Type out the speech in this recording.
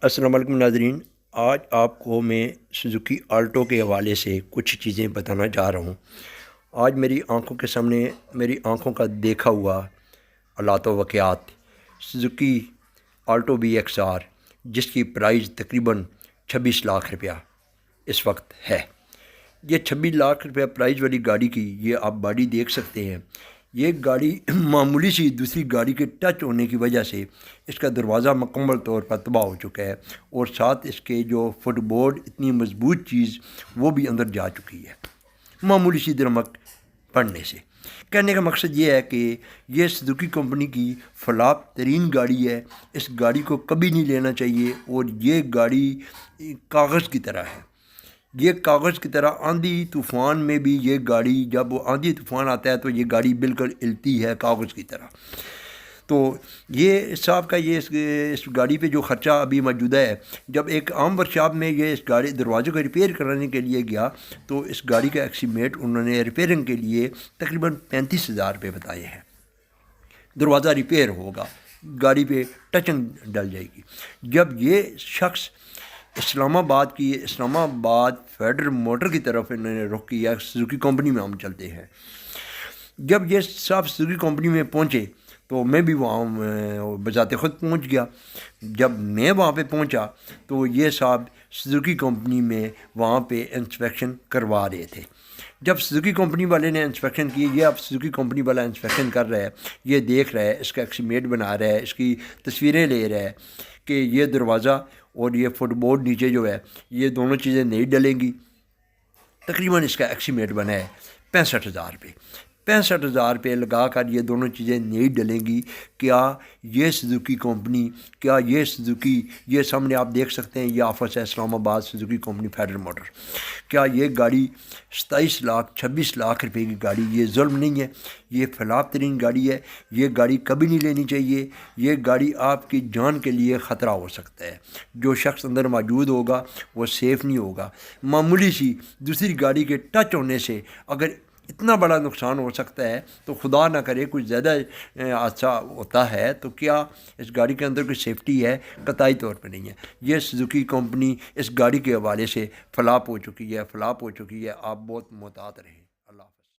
السلام علیکم ناظرین، آج آپ کو میں سوزوکی آلٹو کے حوالے سے کچھ چیزیں بتانا چاہ رہا ہوں۔ آج میری آنکھوں کے سامنے میری آنکھوں کا دیکھا ہوا حالات و واقعات سوزوکی آلٹو BXR، جس کی پرائز تقریباً 26 لاکھ روپیہ اس وقت ہے۔ یہ 26 لاکھ روپیہ پرائز والی گاڑی کی یہ آپ باڈی دیکھ سکتے ہیں۔ یہ گاڑی معمولی سی دوسری گاڑی کے ٹچ ہونے کی وجہ سے اس کا دروازہ مکمل طور پر تباہ ہو چکا ہے، اور ساتھ اس کے جو فٹ بورڈ اتنی مضبوط چیز وہ بھی اندر جا چکی ہے معمولی سی درمک پڑنے سے۔ کہنے کا مقصد یہ ہے کہ یہ سوزوکی کمپنی کی فلاپ ترین گاڑی ہے۔ اس گاڑی کو کبھی نہیں لینا چاہیے، اور یہ گاڑی کاغذ کی طرح ہے۔ یہ کاغذ کی طرح آندھی طوفان میں بھی یہ گاڑی، جب وہ آندھی طوفان آتا ہے تو یہ گاڑی بالکل ہلتی ہے کاغذ کی طرح۔ تو یہ صاحب کا اس گاڑی پہ جو خرچہ ابھی موجودہ ہے، جب ایک عام ورکشاپ میں یہ اس گاڑی دروازے کو ریپیئر کرانے کے لیے گیا تو اس گاڑی کا ایکسیمیٹ انہوں نے ریپیئرنگ کے لیے تقریباً 35,000 روپے بتائے ہیں۔ دروازہ ریپیئر ہوگا، گاڑی پہ ٹچنگ ڈل جائے گی۔ جب یہ شخص اسلام آباد فیڈرل موٹر کی طرف انہوں نے رخ کیا، سوزوکی کمپنی میں ہم چلتے ہیں۔ جب یہ صاحب سوزوکی کمپنی میں پہنچے تو میں بھی وہاں بذات خود پہنچ گیا۔ جب میں وہاں پہ پہنچا تو یہ صاحب سوزوکی کمپنی میں وہاں پہ انسپیکشن کروا رہے تھے۔ جب سوزوکی کمپنی والے نے انسپیکشن کی، یہ اب سوزوکی کمپنی والا انسپیکشن کر رہا ہے، یہ دیکھ رہا ہے، اس کا ایکسیمیٹ بنا رہا ہے، اس کی تصویریں لے رہا ہے کہ یہ دروازہ اور یہ فٹ بورڈ نیچے جو ہے یہ دونوں چیزیں نہیں ڈلیں گی۔ تقریباً اس کا ایکسیمیٹ بنا ہے 65,000 روپے۔ 65,000 روپے لگا کر یہ دونوں چیزیں نہیں ڈلیں گی۔ کیا یہ سوزوکی کمپنی، کیا یہ سوزوکی، یہ سامنے آپ دیکھ سکتے ہیں، یہ آفس ہے اسلام آباد سوزوکی کمپنی فیڈرل موٹر، کیا یہ گاڑی 26 لاکھ روپے کی گاڑی یہ ظلم نہیں ہے؟ یہ فلاپ ترین گاڑی ہے، یہ گاڑی کبھی نہیں لینی چاہیے۔ یہ گاڑی آپ کی جان کے لیے خطرہ ہو سکتا ہے۔ جو شخص اندر موجود ہوگا وہ سیف نہیں ہوگا۔ معمولی سی دوسری گاڑی کے ٹچ ہونے سے اگر اتنا بڑا نقصان ہو سکتا ہے تو خدا نہ کرے کچھ زیادہ حادثہ ہوتا ہے تو کیا اس گاڑی کے اندر کوئی سیفٹی ہے؟ قطعی طور پہ نہیں ہے۔ یہ سوزوکی کمپنی اس گاڑی کے حوالے سے فلاپ ہو چکی ہے۔ آپ بہت محتاط رہیں۔